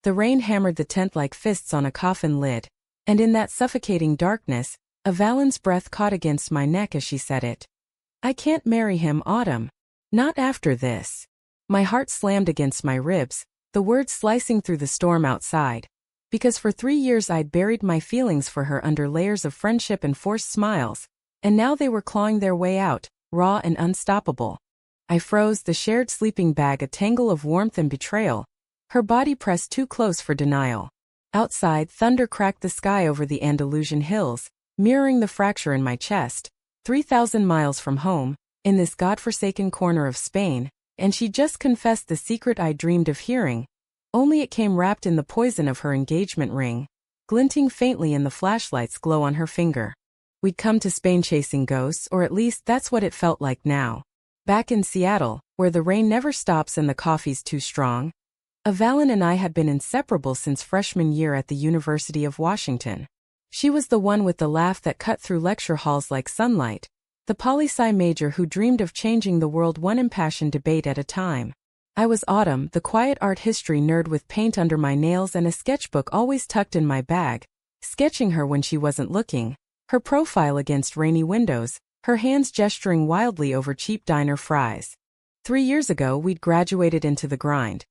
The rain hammered the tent like fists on a coffin lid, and in that suffocating darkness, Evelyn's breath caught against my neck as she said it. "I can't marry him, Autumn. Not after this." My heart slammed against my ribs, the words slicing through the storm outside. Because for 3 years I'd buried my feelings for her under layers of friendship and forced smiles, and now they were clawing their way out, raw and unstoppable. I froze, the shared sleeping bag a tangle of warmth and betrayal, her body pressed too close for denial. Outside, thunder cracked the sky over the Andalusian hills, mirroring the fracture in my chest. 3,000 miles from home, in this godforsaken corner of Spain, and she just confessed the secret I dreamed of hearing. Only it came wrapped in the poison of her engagement ring, glinting faintly in the flashlight's glow on her finger. We'd come to Spain chasing ghosts, or at least that's what it felt like now. Back in Seattle, where the rain never stops and the coffee's too strong. Evelyn and I had been inseparable since freshman year at the University of Washington. She was the one with the laugh that cut through lecture halls like sunlight, the poli-sci major who dreamed of changing the world one impassioned debate at a time. I was Autumn, the quiet art history nerd with paint under my nails and a sketchbook always tucked in my bag, sketching her when she wasn't looking, her profile against rainy windows, her hands gesturing wildly over cheap diner fries. 3 years ago we'd graduated into the grind.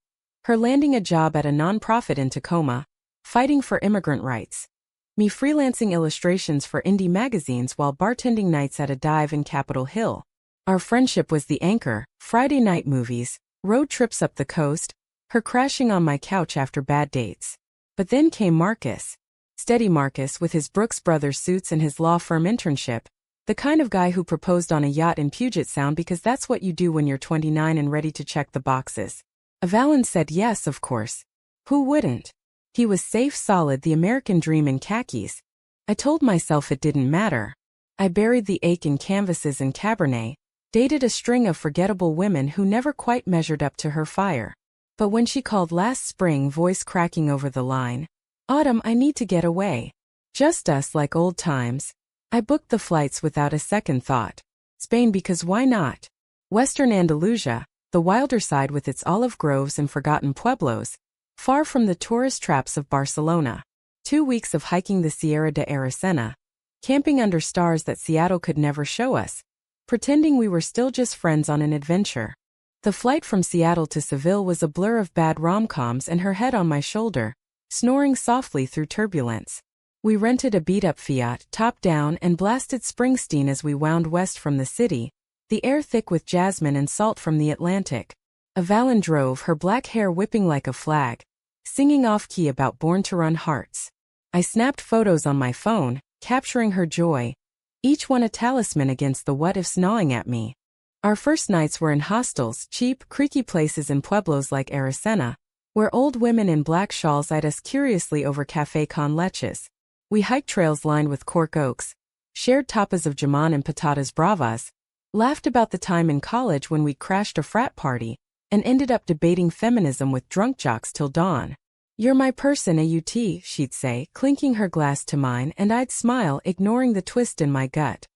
Her landing a job at a nonprofit in Tacoma, fighting for immigrant rights. Me freelancing illustrations for indie magazines while bartending nights at a dive in Capitol Hill. Our friendship was the anchor, Friday night movies, road trips up the coast, her crashing on my couch after bad dates. But then came Marcus. Steady Marcus with his Brooks Brothers suits and his law firm internship. The kind of guy who proposed on a yacht in Puget Sound because that's what you do when you're 29 and ready to check the boxes. Evelyn said yes, of course. Who wouldn't? He was safe, solid, the American dream in khakis. I told myself it didn't matter. I buried the ache in canvases and Cabernet, dated a string of forgettable women who never quite measured up to her fire. But when she called last spring, voice cracking over the line, "Autumn, I need to get away. Just us like old times," I booked the flights without a second thought. Spain, because why not? Western Andalusia, the wilder side with its olive groves and forgotten pueblos, far from the tourist traps of Barcelona. 2 weeks of hiking the Sierra de Aracena, camping under stars that Seattle could never show us, pretending we were still just friends on an adventure. The flight from Seattle to Seville was a blur of bad rom-coms and her head on my shoulder, snoring softly through turbulence. We rented a beat-up Fiat, top down, and blasted Springsteen as we wound west from the city, the air thick with jasmine and salt from the Atlantic. Evelyn drove, her black hair whipping like a flag, singing off-key about Born to Run Hearts. I snapped photos on my phone, capturing her joy, each one a talisman against the what-ifs gnawing at me. Our first nights were in hostels, cheap, creaky places in pueblos like Aracena, where old women in black shawls eyed us curiously over café con leches. We hiked trails lined with cork oaks, shared tapas of jamon and patatas bravas, laughed about the time in college when we crashed a frat party, and ended up debating feminism with drunk jocks till dawn. "You're my person, AUT, she'd say, clinking her glass to mine, and I'd smile, ignoring the twist in my gut.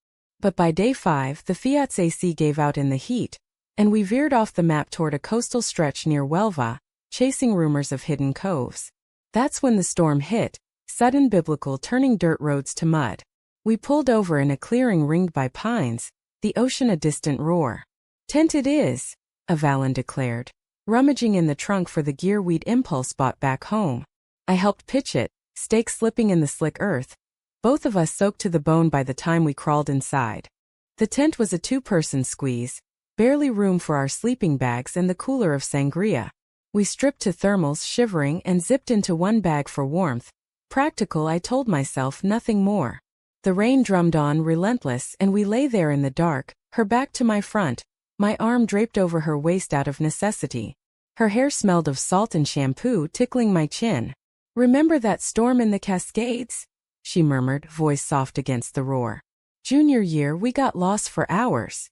But by day 5, the Fiat's AC gave out in the heat, and we veered off the map toward a coastal stretch near Huelva, chasing rumors of hidden coves. That's when the storm hit, sudden, biblical, turning dirt roads to mud. We pulled over in a clearing ringed by pines, the ocean a distant roar. "Tent it is," Evelyn declared, rummaging in the trunk for the gear we'd impulse bought back home. I helped pitch it, stakes slipping in the slick earth, both of us soaked to the bone by the time we crawled inside. The tent was a 2-person squeeze, barely room for our sleeping bags and the cooler of sangria. We stripped to thermals, shivering, and zipped into one bag for warmth. Practical, I told myself, nothing more. The rain drummed on, relentless, and we lay there in the dark, her back to my front, my arm draped over her waist out of necessity. Her hair smelled of salt and shampoo, tickling my chin. "Remember that storm in the Cascades?" she murmured, voice soft against the roar. "Junior year, we got lost for hours."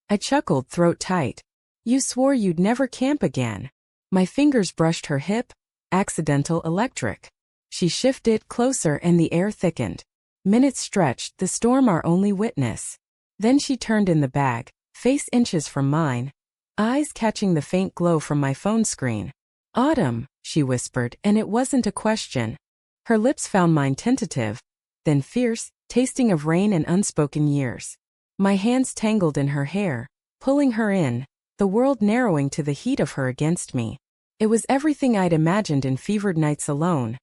I chuckled, throat tight. "You swore you'd never camp again." My fingers brushed her hip. "Accidental, electric." She shifted closer and the air thickened. Minutes stretched, the storm our only witness. Then she turned in the bag, face inches from mine, eyes catching the faint glow from my phone screen. Autumn, she whispered, and it wasn't a question. Her lips found mine tentative, then fierce, tasting of rain and unspoken years. My hands tangled in her hair, pulling her in, the world narrowing to the heat of her against me. It was everything I'd imagined in fevered nights alone.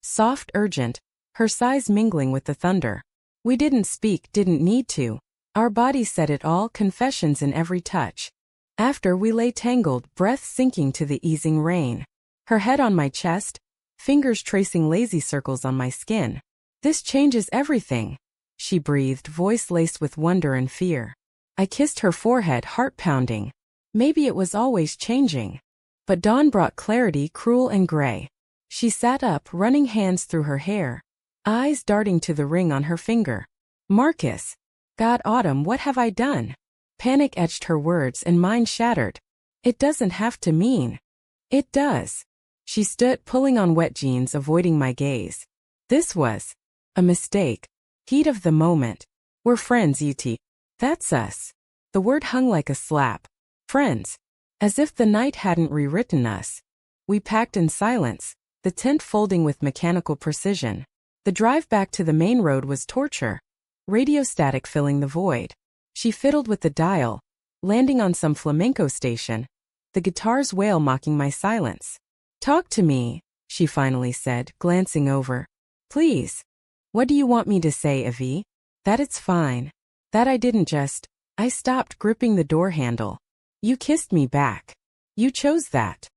Soft, urgent, her sighs mingling with the thunder. We didn't speak, didn't need to. Our bodies said it all, confessions in every touch. After we lay tangled, breath sinking to the easing rain. Her head on my chest, fingers tracing lazy circles on my skin. This changes everything, she breathed, voice laced with wonder and fear. I kissed her forehead, heart pounding. Maybe it was always changing. But dawn brought clarity, cruel and gray. She sat up, running hands through her hair, eyes darting to the ring on her finger. Marcus. God, Autumn, what have I done? Panic etched her words and mine shattered. It doesn't have to mean. It does. She stood, pulling on wet jeans, avoiding my gaze. This was a mistake. Heat of the moment. We're friends, UT. That's us. The word hung like a slap. Friends. As if the night hadn't rewritten us. We packed in silence, the tent folding with mechanical precision. The drive back to the main road was torture. Radio static filling the void. She fiddled with the dial, landing on some flamenco station. The guitar's wail mocking my silence. Talk to me, she finally said, glancing over. Please. What do you want me to say, Evie? That it's fine. That I didn't just. I stopped, gripping the door handle. You kissed me back. You chose that.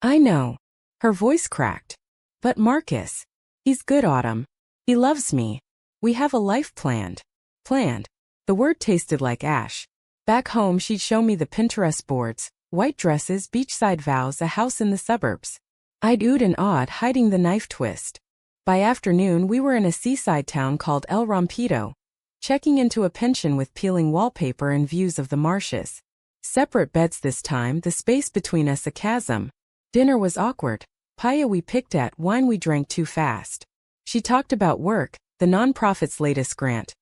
I know. Her voice cracked. But Marcus. He's good, Autumn. He loves me. We have a life planned. Planned. The word tasted like ash. Back home she'd show me the Pinterest boards, white dresses, beachside vows, a house in the suburbs. I'd oohed and awed, hiding the knife twist. By afternoon we were in a seaside town called El Rompido, checking into a pension with peeling wallpaper and views of the marshes. Separate beds this time, the space between us a chasm. Dinner was awkward. Paella we picked at, wine we drank too fast. She talked about work, the nonprofit's latest grant.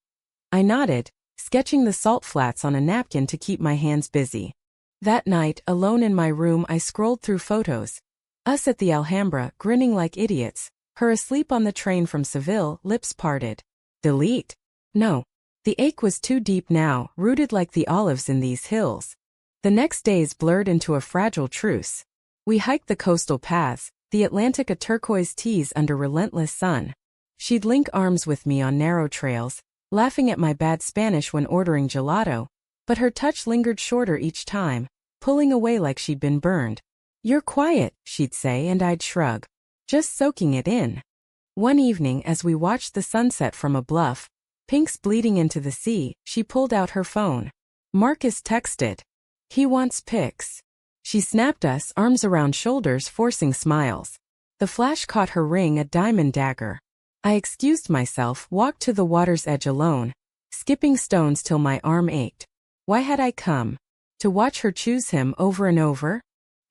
I nodded, sketching the salt flats on a napkin to keep my hands busy. That night, alone in my room, I scrolled through photos. Us at the Alhambra, grinning like idiots. Her asleep on the train from Seville, lips parted. Delete? No. The ache was too deep now, rooted like the olives in these hills. The next days blurred into a fragile truce. We hiked the coastal paths, the Atlantic a turquoise tease under relentless sun. She'd link arms with me on narrow trails, laughing at my bad Spanish when ordering gelato, but her touch lingered shorter each time, pulling away like she'd been burned. You're quiet, she'd say, and I'd shrug. Just soaking it in. One evening as we watched the sunset from a bluff, pinks bleeding into the sea, she pulled out her phone. Marcus texted. He wants pics. She snapped us, arms around shoulders, forcing smiles. The flash caught her ring, a diamond dagger. I excused myself, walked to the water's edge alone, skipping stones till my arm ached. Why had I come? To watch her choose him over and over?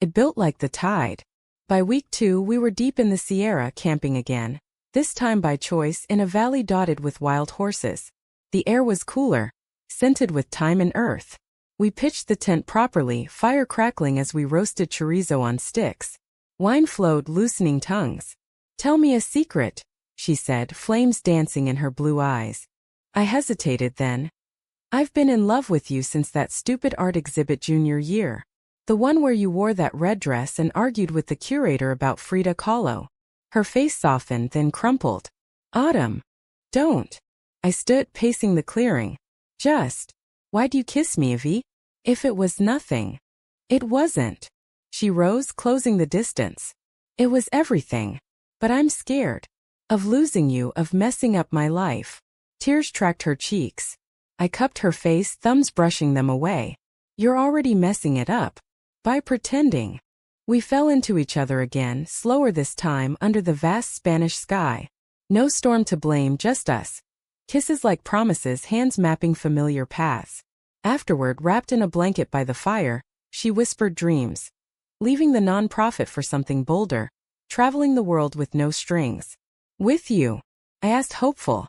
It built like the tide. By week 2 we were deep in the Sierra, camping again, this time by choice in a valley dotted with wild horses. The air was cooler, scented with thyme and earth. We pitched the tent properly, fire crackling as we roasted chorizo on sticks. Wine flowed, loosening tongues. Tell me a secret, she said, flames dancing in her blue eyes. I hesitated then. I've been in love with you since that stupid art exhibit junior year. The one where you wore that red dress and argued with the curator about Frida Kahlo. Her face softened, then crumpled. Autumn. Don't. I stood, pacing the clearing. Just. Why'd you kiss me, Evie? If it was nothing. It wasn't. She rose, closing the distance. It was everything. But I'm scared. Of losing you, of messing up my life. Tears tracked her cheeks. I cupped her face, thumbs brushing them away. You're already messing it up. By pretending. We fell into each other again, slower this time, under the vast Spanish sky. No storm to blame, just us. Kisses like promises, hands mapping familiar paths. Afterward, wrapped in a blanket by the fire, she whispered dreams. Leaving the non-profit for something bolder. Traveling the world with no strings. With you? I asked, hopeful.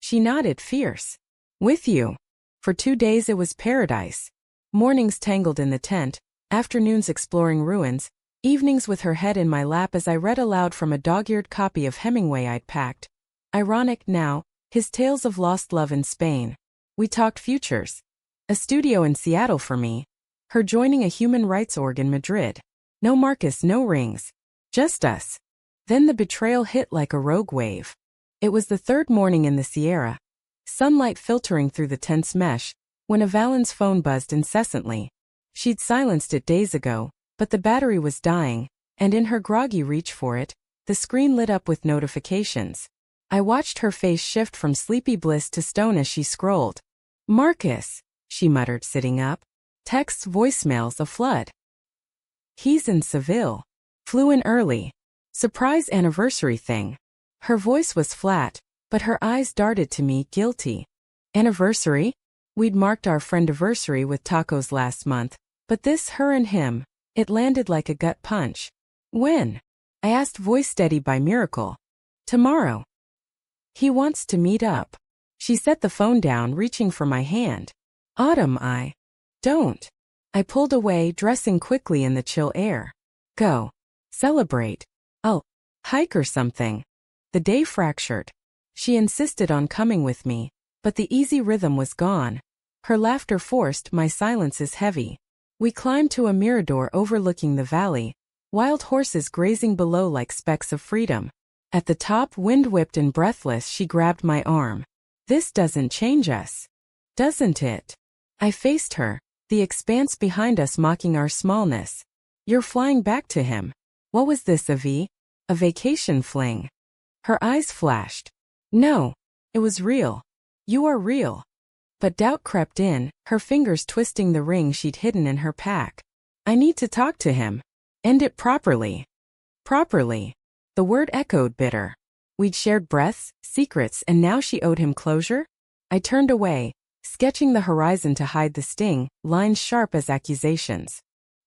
She nodded, fierce. With you. For 2 days it was paradise. Mornings tangled in the tent, afternoons exploring ruins, Evenings with her head in my lap as I read aloud from a dog-eared copy of Hemingway I'd packed. Ironic now, his tales of lost love in Spain. We talked futures. A studio in Seattle for me. Her joining a human rights org in Madrid. No Marcus, no rings. Just us. Then the betrayal hit like a rogue wave. It was the third morning in the Sierra. Sunlight filtering through the tense mesh, when Evelyn's phone buzzed incessantly. She'd silenced it days ago, but the battery was dying, and in her groggy reach for it, the screen lit up with notifications. I watched her face shift from sleepy bliss to stone as she scrolled. Marcus, she muttered sitting up. Texts, voicemails, a flood. He's in Seville. Flew in early. Surprise anniversary thing. Her voice was flat, but her eyes darted to me, guilty. Anniversary? We'd marked our friendiversary with tacos last month, but this her and him, it landed like a gut punch. When? I asked, voice steady by miracle. Tomorrow. He wants to meet up. She set the phone down, reaching for my hand. Autumn, don't. I pulled away, dressing quickly in the chill air. Go. Celebrate. I'll hike or something. The day fractured. She insisted on coming with me, but the easy rhythm was gone. Her laughter forced my silence is heavy. We climbed to a mirador overlooking the valley, wild horses grazing below like specks of freedom. At the top, wind-whipped and breathless, she grabbed my arm. This doesn't change us. Doesn't it? I faced her, the expanse behind us mocking our smallness. You're flying back to him. What was this, a vacation fling? Her eyes flashed. No, it was real. You are real. But doubt crept in, her fingers twisting the ring she'd hidden in her pack. I need to talk to him. End it properly. Properly. The word echoed bitter. We'd shared breaths, secrets, and now she owed him closure? I turned away, sketching the horizon to hide the sting, lines sharp as accusations.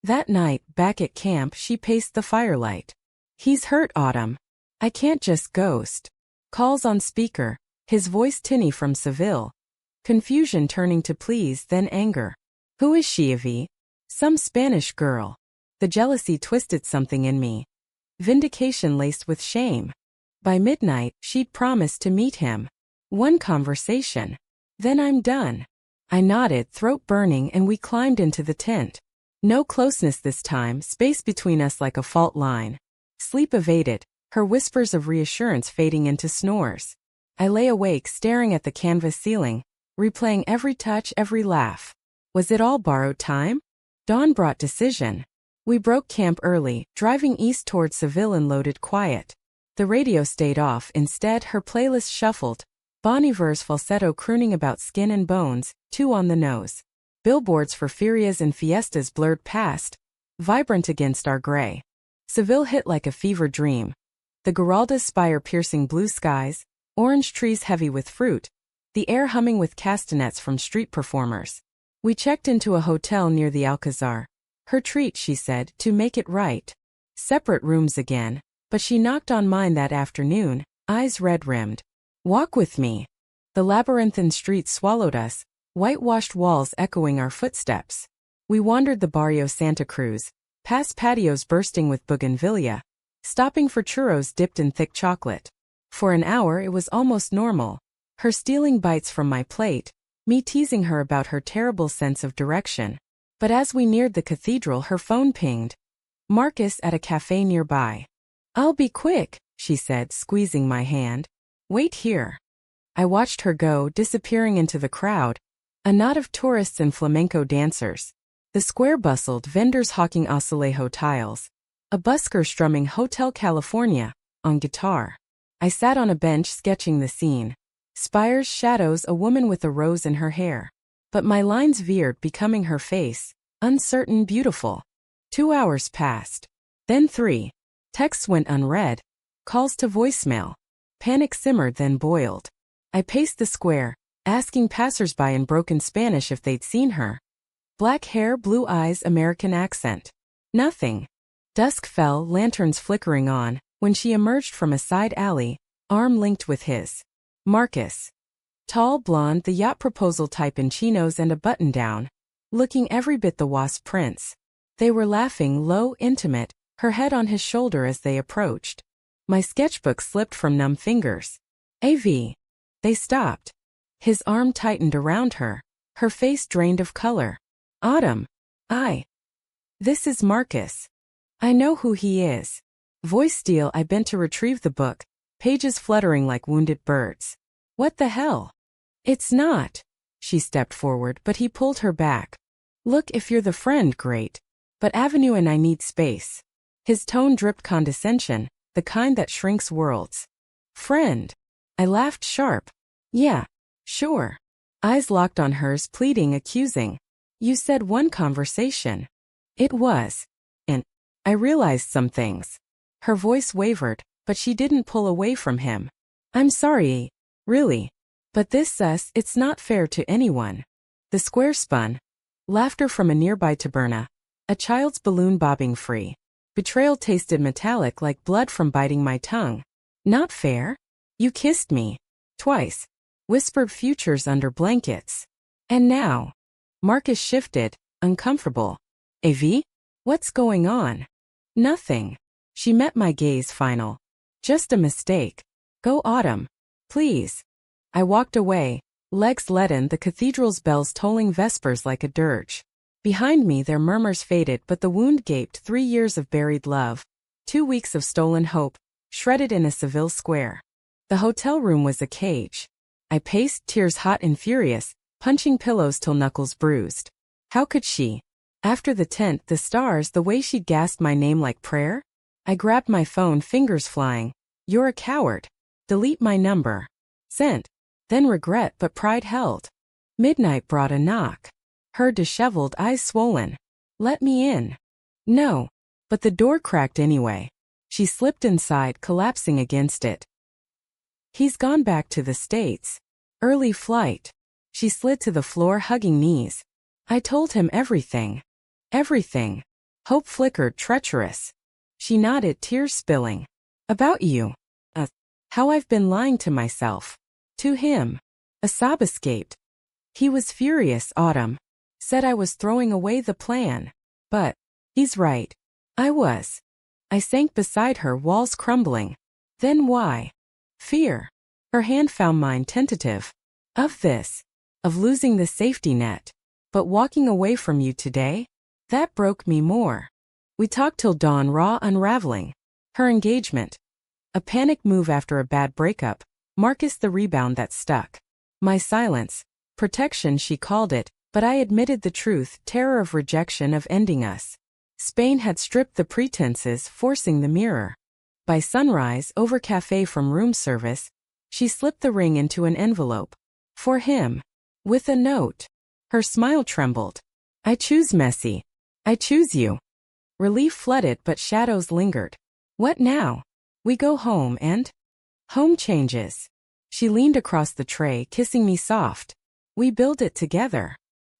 That night, back at camp, she paced the firelight. He's hurt, Autumn. I can't just ghost. Calls on speaker, his voice tinny from Seville. Confusion turning to please, then anger. Who is she, Evie? Some Spanish girl. The jealousy twisted something in me. Vindication laced with shame. By midnight, she'd promised to meet him. One conversation. Then I'm done. I nodded, throat burning, and we climbed into the tent. No closeness this time, space between us like a fault line. Sleep evaded, her whispers of reassurance fading into snores. I lay awake staring at the canvas ceiling, replaying every touch, every laugh. Was it all borrowed time? Dawn brought decision. We broke camp early, driving east toward Seville in loaded quiet. The radio stayed off, instead her playlist shuffled. Bon Iver's falsetto crooning about skin and bones, too on the nose. Billboards for ferias and fiestas blurred past, vibrant against our gray. Seville hit like a fever dream. The Giralda's spire piercing blue skies, orange trees heavy with fruit, the air humming with castanets from street performers. We checked into a hotel near the Alcazar. Her treat, she said, to make it right. Separate rooms again, but she knocked on mine that afternoon, eyes red-rimmed. Walk with me. The labyrinthine streets swallowed us, whitewashed walls echoing our footsteps. We wandered the Barrio Santa Cruz, past patios bursting with bougainvillea, stopping for churros dipped in thick chocolate. For an hour it was almost normal, her stealing bites from my plate, me teasing her about her terrible sense of direction. But as we neared the cathedral, her phone pinged. Marcus at a cafe nearby. I'll be quick, she said, squeezing my hand. Wait here. I watched her go, disappearing into the crowd, a knot of tourists and flamenco dancers. The square bustled, vendors hawking azulejo tiles. A busker strumming Hotel California on guitar. I sat on a bench sketching the scene. Spires, shadows, a woman with a rose in her hair. But my lines veered, becoming her face, uncertain, beautiful. 2 hours passed. Then 3. Texts went unread. Calls to voicemail. Panic simmered, then boiled. I paced the square, asking passersby in broken Spanish if they'd seen her. Black hair, blue eyes, American accent. Nothing. Dusk fell, lanterns flickering on, when she emerged from a side alley, arm linked with his. Marcus. Tall, blonde, the yacht proposal type in chinos and a button-down, looking every bit the wasp prince. They were laughing, low, intimate, her head on his shoulder as they approached. My sketchbook slipped from numb fingers. AV. They stopped. His arm tightened around her. Her face drained of color. Autumn. This is Marcus. I know who he is. Voice steel. I bent to retrieve the book, pages fluttering like wounded birds. What the hell? It's not. She stepped forward, but he pulled her back. Look, if you're the friend, great. But Avenue and I need space. His tone dripped condescension, the kind that shrinks worlds. Friend. I laughed sharp. Yeah, sure. Eyes locked on hers, pleading, accusing. You said one conversation. It was. And I realized some things. Her voice wavered, but she didn't pull away from him. I'm sorry, really. But it's not fair to anyone. The square spun. Laughter from a nearby taberna. A child's balloon bobbing free. Betrayal tasted metallic like blood from biting my tongue. Not fair? You kissed me. Twice. Whispered futures under blankets. And now. Marcus shifted, uncomfortable. AV? What's going on? Nothing. She met my gaze final. Just a mistake. Go Autumn. Please. I walked away, legs leaden, the cathedral's bells tolling vespers like a dirge. Behind me their murmurs faded, but the wound gaped. 3 years of buried love. 2 weeks of stolen hope, shredded in a Seville square. The hotel room was a cage. I paced, tears hot and furious, punching pillows till knuckles bruised. How could she? After the tent, the stars, the way she'd gasped my name like prayer? I grabbed my phone, fingers flying. You're a coward. Delete my number. Sent. Then regret, but pride held. Midnight brought a knock. Her disheveled, eyes swollen. Let me in. No. But the door cracked anyway. She slipped inside, collapsing against it. He's gone back to the States. Early flight. She slid to the floor, hugging knees. I told him everything. Everything. Hope flickered, treacherous. She nodded, tears spilling. About you. How I've been lying to myself. To him. A sob escaped. He was furious, Autumn. Said I was throwing away the plan. But he's right. I was. I sank beside her, walls crumbling. Then why? Fear. Her hand found mine, tentative. Of this. Of losing the safety net. But walking away from you today? That broke me more. We talked till dawn, raw, unraveling. Her engagement. A panic move after a bad breakup. Marcus the rebound that stuck. My silence. Protection she called it, but I admitted the truth, terror of rejection, of ending us. Spain had stripped the pretenses, forcing the mirror. By sunrise, over cafe from room service, she slipped the ring into an envelope. For him. With a note. Her smile trembled. I choose Messi. I choose you. Relief flooded, but shadows lingered. What now? We go home and? Home changes. She leaned across the tray, kissing me soft. We build it together.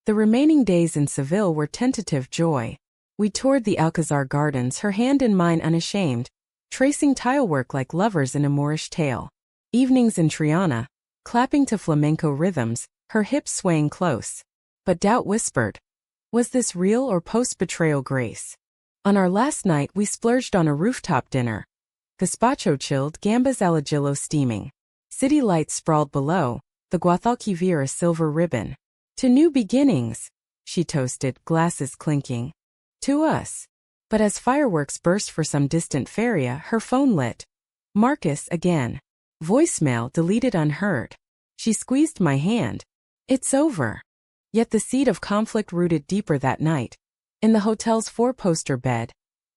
The remaining days in Seville were tentative joy. We toured the Alcazar gardens, her hand in mine unashamed, tracing tilework like lovers in a Moorish tale. Evenings in Triana, clapping to flamenco rhythms, her hips swaying close. But doubt whispered. Was this real or post-betrayal grace? On our last night we splurged on a rooftop dinner. Gazpacho chilled, gambas al ajillo steaming. City lights sprawled below, the Guadalquivir a silver ribbon. To new beginnings, she toasted, glasses clinking. To us. But as fireworks burst for some distant feria, her phone lit. Marcus again. Voicemail deleted unheard. She squeezed my hand. It's over. Yet the seed of conflict rooted deeper that night. In the hotel's four-poster bed.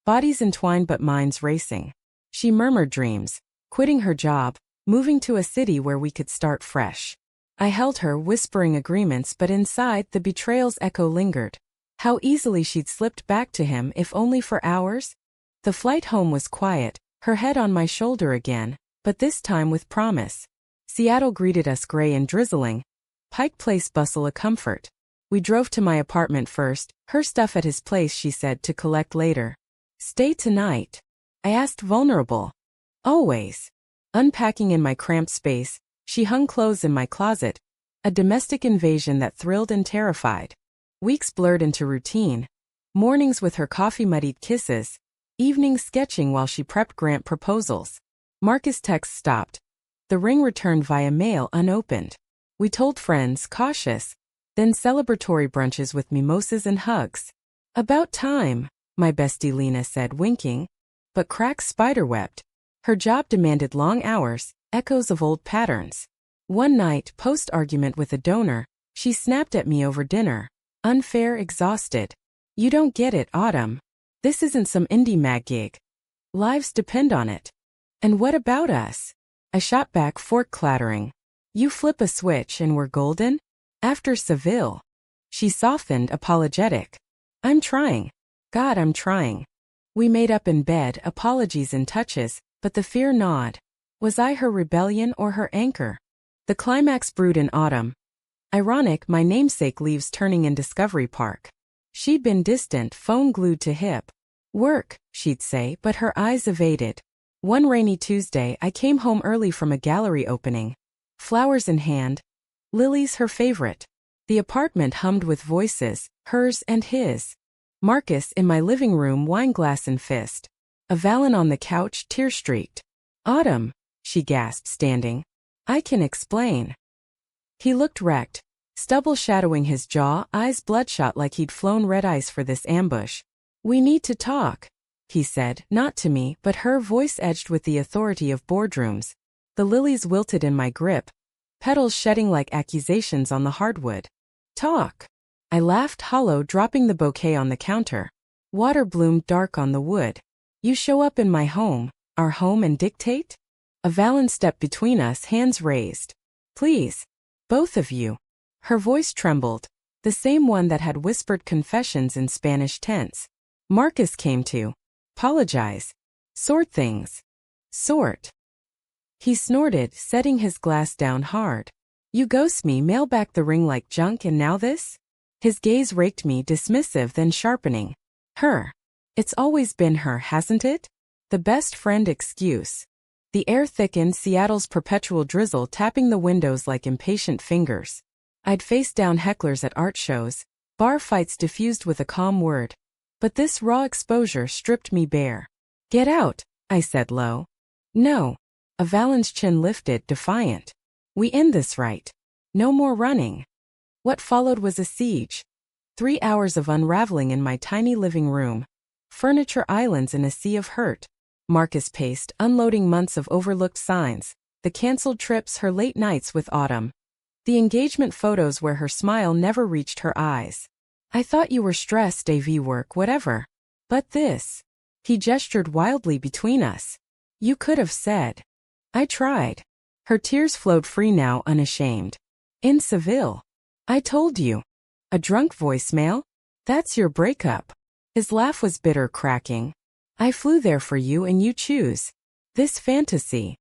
Bodies entwined but minds racing. She murmured dreams. Quitting her job. Moving to a city where we could start fresh. I held her, whispering agreements, but inside the betrayal's echo lingered. How easily she'd slipped back to him, if only for hours. The flight home was quiet, her head on my shoulder again, but this time with promise. Seattle greeted us gray and drizzling. Pike Place bustle a comfort. We drove to my apartment first, her stuff at his place, she said, to collect later. Stay tonight? I asked, vulnerable. Always. Unpacking in my cramped space, she hung clothes in my closet. A domestic invasion that thrilled and terrified. Weeks blurred into routine. Mornings with her coffee-muddied kisses. Evening sketching while she prepped grant proposals. Marcus' text stopped. The ring returned via mail unopened. We told friends, cautious. Then celebratory brunches with mimosas and hugs. About time, my bestie Lena said, winking. But cracks spiderwebbed. Her job demanded long hours, echoes of old patterns. One night, post-argument with a donor, she snapped at me over dinner. Unfair, exhausted. You don't get it, Autumn. This isn't some indie mag gig. Lives depend on it. And what about us? I shot back, fork clattering. You flip a switch and we're golden? After Seville. She softened, apologetic. I'm trying. God, I'm trying. We made up in bed, apologies and touches, but the fear gnawed. Was I her rebellion or her anchor? The climax brewed in autumn. Ironic, my namesake leaves turning in Discovery Park. She'd been distant, phone glued to hip. Work, she'd say, but her eyes evaded. One rainy Tuesday, I came home early from a gallery opening. Flowers in hand. Lily's her favorite. The apartment hummed with voices, hers and his. Marcus in my living room, wineglass in fist. Avalon on the couch, tear-streaked. Autumn, she gasped, standing. I can explain. He looked wrecked, stubble shadowing his jaw, eyes bloodshot like he'd flown red ice for this ambush. We need to talk, he said, not to me, but her, voice edged with the authority of boardrooms. The lilies wilted in my grip, petals shedding like accusations on the hardwood. Talk. I laughed hollow, dropping the bouquet on the counter. Water bloomed dark on the wood. You show up in my home, our home, and dictate? Avalon stepped between us, hands raised. Please. Both of you. Her voice trembled, the same one that had whispered confessions in Spanish tense. Marcus came to. Apologize. Sort things. Sort. He snorted, setting his glass down hard. You ghost me, mail back the ring like junk, and now this? His gaze raked me, dismissive then sharpening. Her. It's always been her, hasn't it? The best friend excuse. The air thickened, Seattle's perpetual drizzle tapping the windows like impatient fingers. I'd faced down hecklers at art shows, bar fights diffused with a calm word. But this raw exposure stripped me bare. Get out, I said low. No. Avalon's chin lifted, defiant. We end this right. No more running. What followed was a siege. 3 hours of unraveling in my tiny living room. Furniture islands in a sea of hurt. Marcus paced, unloading months of overlooked signs, the cancelled trips, her late nights with Autumn. The engagement photos where her smile never reached her eyes. I thought you were stressed, AV work, whatever. But this. He gestured wildly between us. You could have said. I tried. Her tears flowed free now, unashamed. In Seville. I told you. A drunk voicemail? That's your breakup. His laugh was bitter, cracking. I flew there for you and you choose. This fantasy.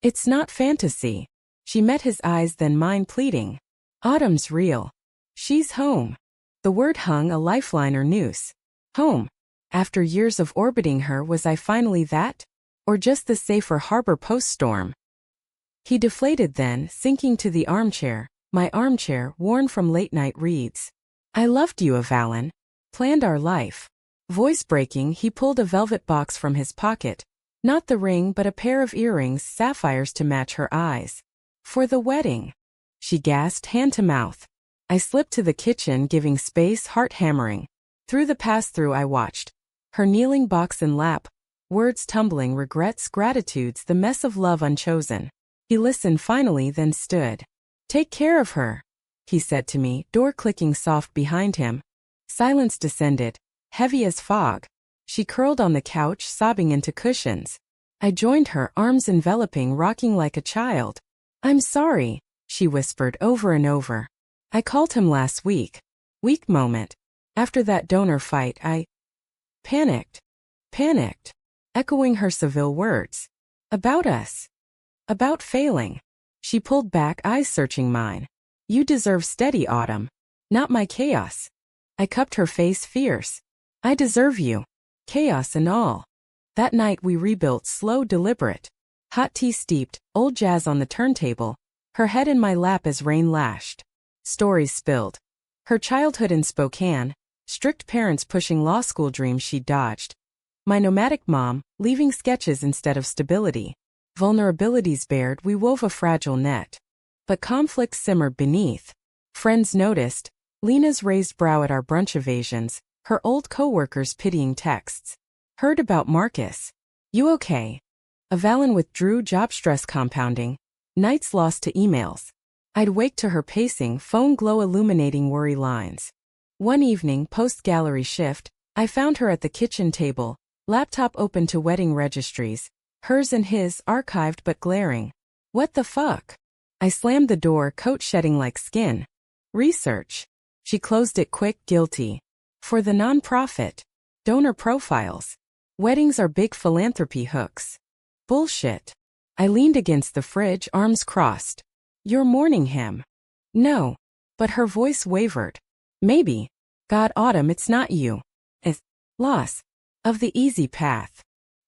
It's not fantasy. She met his eyes, then mine, pleading. Autumn's real. She's home. The word hung, a lifeline or noose. Home. After years of orbiting her, was I finally that? Or just the safer harbor post-storm? He deflated then, sinking to the armchair, my armchair, worn from late-night reads. I loved you, Avalon. Planned our life. Voice breaking, he pulled a velvet box from his pocket. Not the ring, but a pair of earrings, sapphires to match her eyes. For the wedding. She gasped, hand to mouth. I slipped to the kitchen, giving space, heart hammering. Through the pass-through I watched. Her kneeling, box in lap. Words tumbling, regrets, gratitudes, the mess of love unchosen. He listened finally, then stood. Take care of her, he said to me, door clicking soft behind him. Silence descended, heavy as fog. She curled on the couch, sobbing into cushions. I joined her, arms enveloping, rocking like a child. I'm sorry, she whispered over and over. I called him last week. Weak moment. After that donor fight, I panicked. Echoing her Seville words. About us. About failing. She pulled back, eyes searching mine. You deserve steady, Autumn. Not my chaos. I cupped her face, fierce. I deserve you. Chaos and all. That night we rebuilt, slow, deliberate. Hot tea steeped, old jazz on the turntable. Her head in my lap as rain lashed. Stories spilled. Her childhood in Spokane. Strict parents pushing law school dreams she dodged. My nomadic mom, leaving sketches instead of stability. Vulnerabilities bared, we wove a fragile net. But conflicts simmered beneath. Friends noticed, Lena's raised brow at our brunch evasions, her old coworkers' pitying texts. Heard about Marcus. You okay? Avalon withdrew, job stress compounding. Nights lost to emails. I'd wake to her pacing, phone glow illuminating worry lines. One evening, post-gallery shift, I found her at the kitchen table, laptop open to wedding registries, hers and his, archived but glaring. What the fuck? I slammed the door, coat shedding like skin. Research. She closed it quick, guilty. For the nonprofit. Donor profiles. Weddings are big philanthropy hooks. Bullshit. I leaned against the fridge, arms crossed. You're mourning him. No. But her voice wavered. Maybe. God, Autumn, it's not you. It's loss. Of the easy path.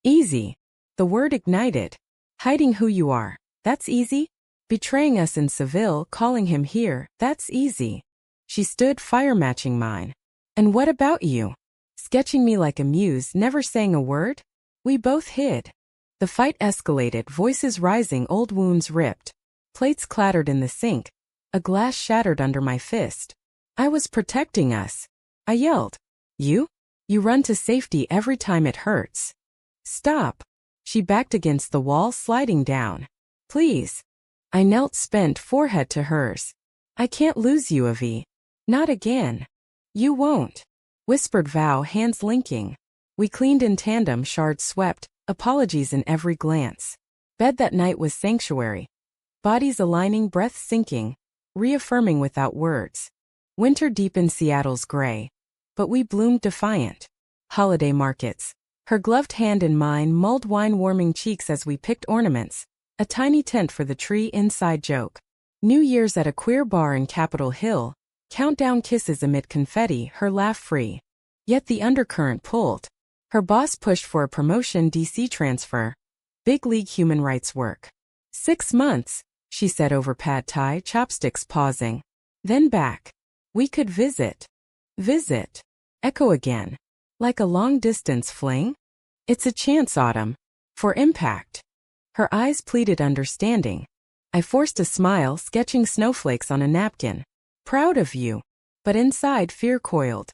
Easy. The word ignited. Hiding who you are. That's easy? Betraying us in Seville, calling him here, that's easy. She stood, fire matching mine. And what about you? Sketching me like a muse, never saying a word? We both hid. The fight escalated, voices rising, old wounds ripped. Plates clattered in the sink. A glass shattered under my fist. I was protecting us. I yelled. You? You run to safety every time it hurts. Stop. She backed against the wall, sliding down. Please. I knelt, spent, forehead to hers. I can't lose you, Avi. Not again. You won't. Whispered vow, hands linking. We cleaned in tandem, shards swept, apologies in every glance. Bed that night was sanctuary. Bodies aligning, breath sinking, reaffirming without words. Winter deepened Seattle's gray. But we bloomed defiant. Holiday markets. Her gloved hand in mine, mulled wine warming cheeks as we picked ornaments. A tiny tent for the tree, inside joke. New Year's at a queer bar in Capitol Hill. Countdown kisses amid confetti, her laugh free. Yet the undercurrent pulled. Her boss pushed for a promotion, DC transfer. Big league human rights work. 6 months, she said over pad thai, chopsticks pausing. Then back. We could visit. Visit. Echo again. Like a long-distance fling? It's a chance, Autumn. For impact. Her eyes pleaded understanding. I forced a smile, sketching snowflakes on a napkin. Proud of you. But inside, fear coiled.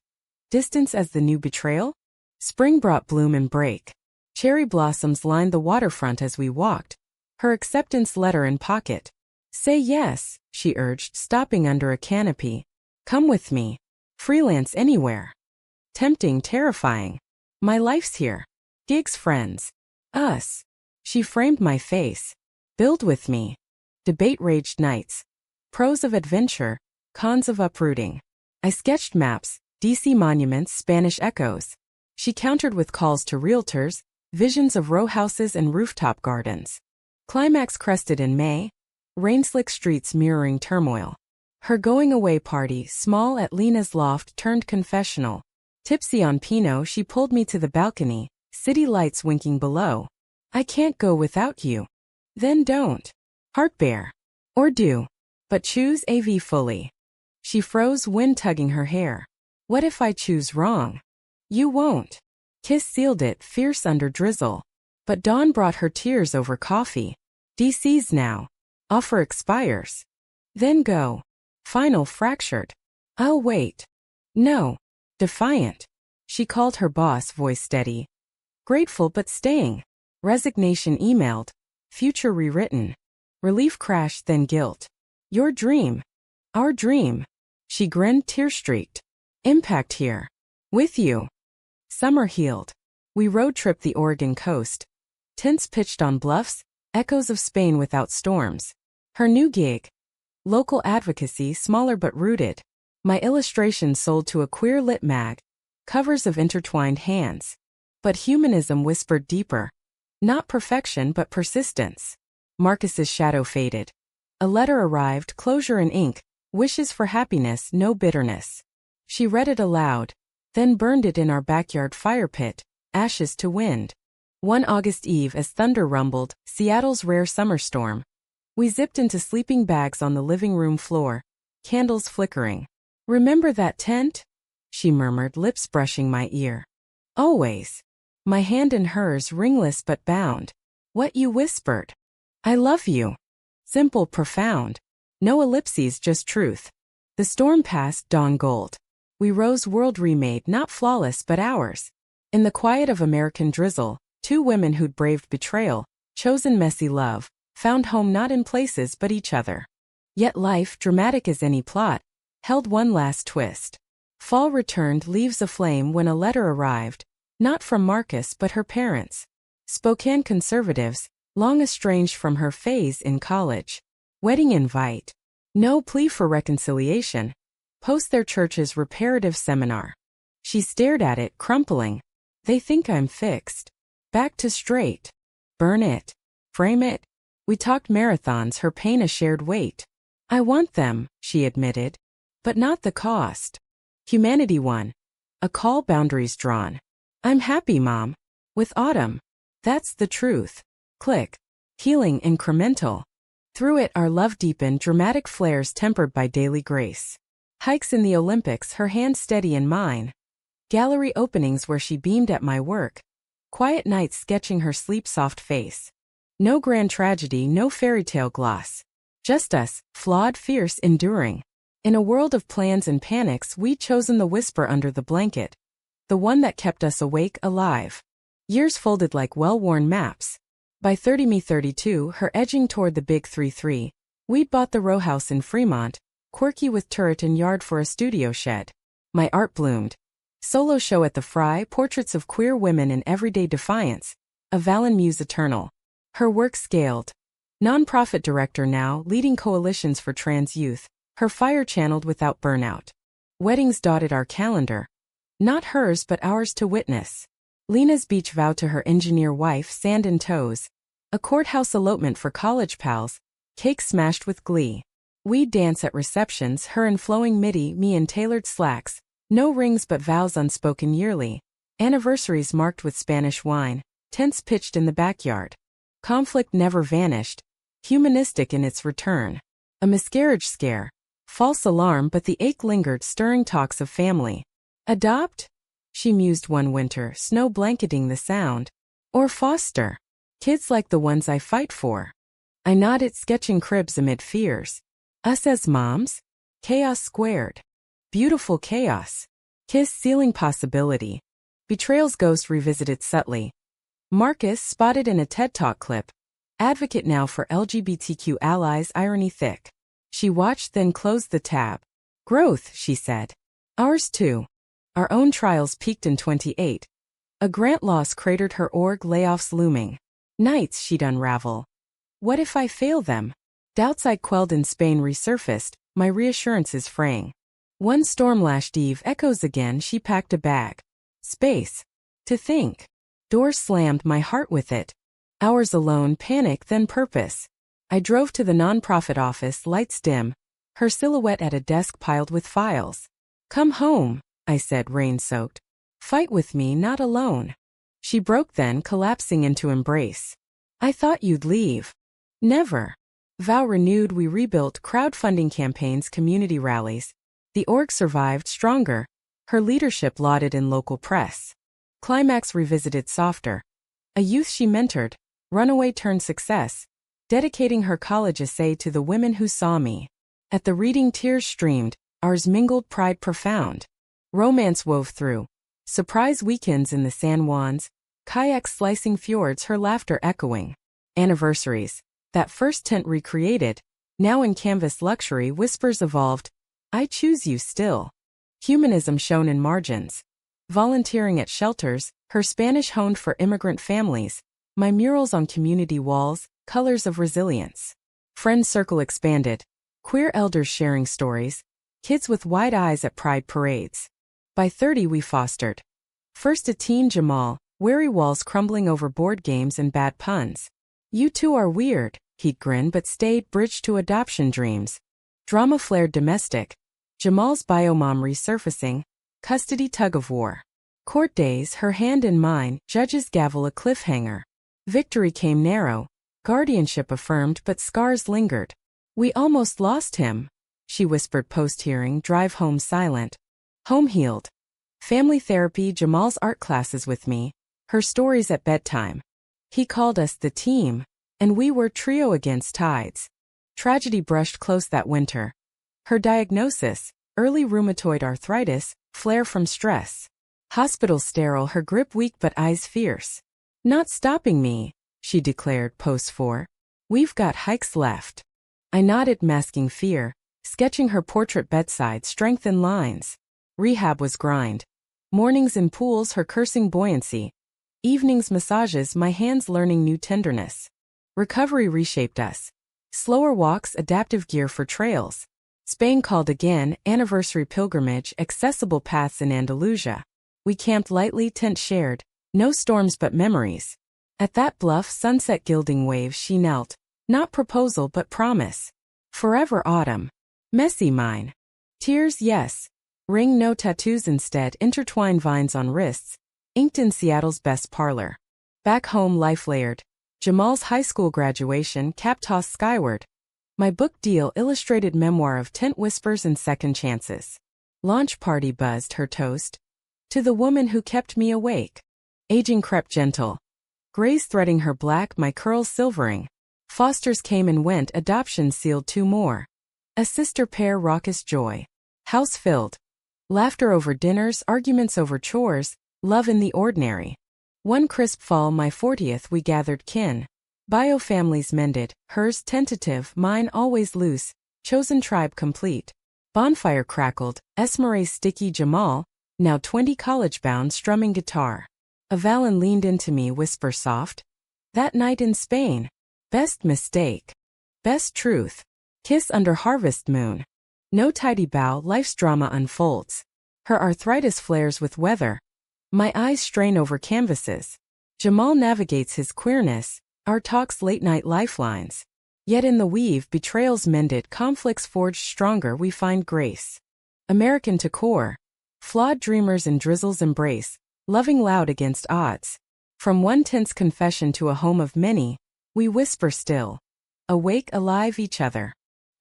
Distance as the new betrayal? Spring brought bloom and break. Cherry blossoms lined the waterfront as we walked. Her acceptance letter in pocket. Say yes, she urged, stopping under a canopy. Come with me. Freelance anywhere. Tempting, terrifying. My life's here. Gigs, friends. Us. She framed my face. Build with me. Debate raged nights. Pros of adventure, cons of uprooting. I sketched maps, DC monuments, Spanish echoes. She countered with calls to realtors, visions of row houses and rooftop gardens. Climax crested in May. Rain-slick streets mirroring turmoil. Her going-away party, small at Lena's loft, turned confessional. Tipsy on Pinot, she pulled me to the balcony, city lights winking below. I can't go without you. Then don't. Heartbear. Or do. But choose AV fully. She froze, wind tugging her hair. What if I choose wrong? You won't. Kiss sealed it, fierce under drizzle. But dawn brought her tears over coffee. DC's now. Offer expires. Then go. Final fractured. I'll wait. No. Defiant. She called her boss, voice steady. Grateful but staying. Resignation emailed. Future rewritten. Relief crash, then guilt. Your dream. Our dream. She grinned, tear-streaked. Impact here. With you. Summer healed. We road-tripped the Oregon coast. Tents pitched on bluffs, echoes of Spain without storms. Her new gig. Local advocacy, smaller but rooted. My illustrations sold to a queer lit mag. Covers of intertwined hands. But humanism whispered deeper. Not perfection but persistence. Marcus's shadow faded. A letter arrived, closure in ink, wishes for happiness, no bitterness. She read it aloud, then burned it in our backyard fire pit, ashes to wind. One August eve as thunder rumbled, Seattle's rare summer storm. We zipped into sleeping bags on the living room floor, candles flickering. Remember that tent? She murmured, lips brushing my ear. Always. My hand in hers, ringless but bound. What you whispered. I love you. Simple, profound. No ellipses, just truth. The storm passed, dawn gold. We rose, world remade, not flawless but ours. In the quiet of American drizzle, two women who'd braved betrayal, chosen messy love, found home not in places but each other. Yet life, dramatic as any plot, held one last twist. Fall returned, leaves aflame when a letter arrived, not from Marcus but her parents. Spokane conservatives, long estranged from her phase in college. Wedding invite. No plea for reconciliation. Post their church's reparative seminar. She stared at it, crumpling. They think I'm fixed. Back to straight. Burn it. Frame it. We talked marathons, her pain a shared weight. I want them, she admitted. But not the cost. Humanity won. A call, boundaries drawn. I'm happy, Mom. With autumn. That's the truth. Click. Healing incremental. Through it our love deepened, dramatic flares tempered by daily grace. Hikes in the Olympics, her hand steady in mine. Gallery openings where she beamed at my work. Quiet nights sketching her sleep-soft face. No grand tragedy, no fairy tale gloss. Just us, flawed, fierce, enduring. In a world of plans and panics, we'd chosen the whisper under the blanket. The one that kept us awake, alive. Years folded like well-worn maps. By 30 me 32, her edging toward the big 3-3. We'd bought the row house in Fremont, quirky with turret and yard for a studio shed. My art bloomed. Solo show at the Fry, portraits of queer women in everyday defiance. A Valen muse eternal. Her work scaled. Nonprofit director now, leading coalitions for trans youth. Her fire channeled without burnout. Weddings dotted our calendar. Not hers but ours to witness. Lena's beach vow to her engineer wife, sand and toes. A courthouse elopement for college pals. Cake smashed with glee. We'd dance at receptions, her in flowing midi, me in tailored slacks. No rings but vows unspoken yearly. Anniversaries marked with Spanish wine. Tents pitched in the backyard. Conflict never vanished. Humanistic in its return. A miscarriage scare. False alarm, but the ache lingered, stirring talks of family. Adopt? She mused one winter, snow blanketing the sound. Or foster? Kids like the ones I fight for. I nodded, sketching cribs amid fears. Us as moms? Chaos squared. Beautiful chaos. Kiss sealing possibility. Betrayal's ghost revisited subtly. Marcus, spotted in a TED Talk clip. Advocate now for LGBTQ allies, irony thick. She watched, then closed the tab. Growth, she said. Ours too. Our own trials peaked in 28. A grant loss cratered her org, layoffs looming. Nights she'd unravel. What if I fail them? Doubts I quelled in Spain resurfaced, my reassurances fraying. One storm-lashed eve echoes again, she packed a bag. Space. To think. Door slammed, my heart with it. Hours alone, panic, then purpose. I drove to the nonprofit office, lights dim. Her silhouette at a desk piled with files. Come home, I said, rain-soaked. Fight with me, not alone. She broke then, collapsing into embrace. I thought you'd leave. Never. Vow renewed, we rebuilt, crowdfunding campaigns, community rallies. The org survived, stronger. Her leadership lauded in local press. Climax revisited, softer. A youth she mentored, runaway turned success, dedicating her college essay to the women who saw me. At the reading tears streamed, ours mingled, pride profound. Romance wove through. Surprise weekends in the San Juans, kayaks slicing fjords, her laughter echoing. Anniversaries. That first tent recreated, now in canvas luxury, whispers evolved. I choose you still. Humanism shown in margins. Volunteering at shelters, her Spanish honed for immigrant families. My murals on community walls, colors of resilience. Friend circle expanded. Queer elders sharing stories. Kids with wide eyes at pride parades. By 30 we fostered. First a teen, Jamal, weary walls crumbling over board games and bad puns. You two are weird, he'd grin, but stayed, bridged to adoption dreams. Drama flared domestic. Jamal's biomom resurfacing. Custody tug-of-war. Court days, her hand in mine, judge's gavel a cliffhanger. Victory came narrow. Guardianship affirmed, but scars lingered. We almost lost him, she whispered post-hearing, drive home silent. Home healed. Family therapy, Jamal's art classes with me. Her stories at bedtime. He called us the team, and we were trio against tides. Tragedy brushed close that winter. Her diagnosis, early rheumatoid arthritis, flare from stress. Hospital sterile, her grip weak but eyes fierce. Not stopping me, she declared post-4. We've got hikes left. I nodded, masking fear, sketching her portrait bedside, strength in lines. Rehab was grind. Mornings in pools, her cursing buoyancy. Evenings massages, my hands learning new tenderness. Recovery reshaped us. Slower walks, adaptive gear for trails. Spain called again, anniversary pilgrimage, accessible paths in Andalusia. We camped lightly, tent shared, no storms but memories. At that bluff, sunset gilding waves, she knelt. Not proposal but promise. Forever autumn. Messy mine. Tears, yes. Ring, no tattoos, instead intertwine vines on wrists. Inked in Seattle's best parlor. Back home, life layered. Jamal's high school graduation, cap tossed skyward. My book deal, illustrated memoir of tent whispers and second chances. Launch party buzzed, her toast. To the woman who kept me awake. Aging crept gentle. Grays threading her black, my curls silvering. Fosters came and went, adoption sealed 2 more. A sister pair, raucous joy. House filled. Laughter over dinners, arguments over chores, love in the ordinary. One crisp fall, my 40th, we gathered kin. Bio families mended, hers tentative, mine always loose, chosen tribe complete. Bonfire crackled, Esmeralda's sticky Jamal, now 20 college-bound, strumming guitar. Avalon leaned into me, whisper soft. That night in Spain. Best mistake. Best truth. Kiss under harvest moon. No tidy bow, life's drama unfolds. Her arthritis flares with weather. My eyes strain over canvases. Jamal navigates his queerness, our talks late-night lifelines. Yet in the weave, betrayals mended, conflicts forged stronger, we find grace. American to core. Flawed dreamers in drizzles embrace, loving loud against odds. From one tense confession to a home of many, we whisper still. Awake, alive, each other.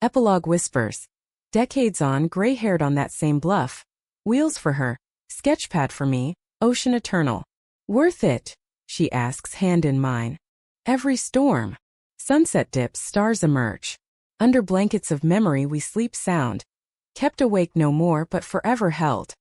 Epilogue whispers. Decades on, gray-haired on that same bluff. Wheels for her, sketchpad for me, ocean eternal. Worth it? She asks, hand in mine. Every storm. Sunset dips, stars emerge. Under blankets of memory we sleep sound. Kept awake no more but forever held.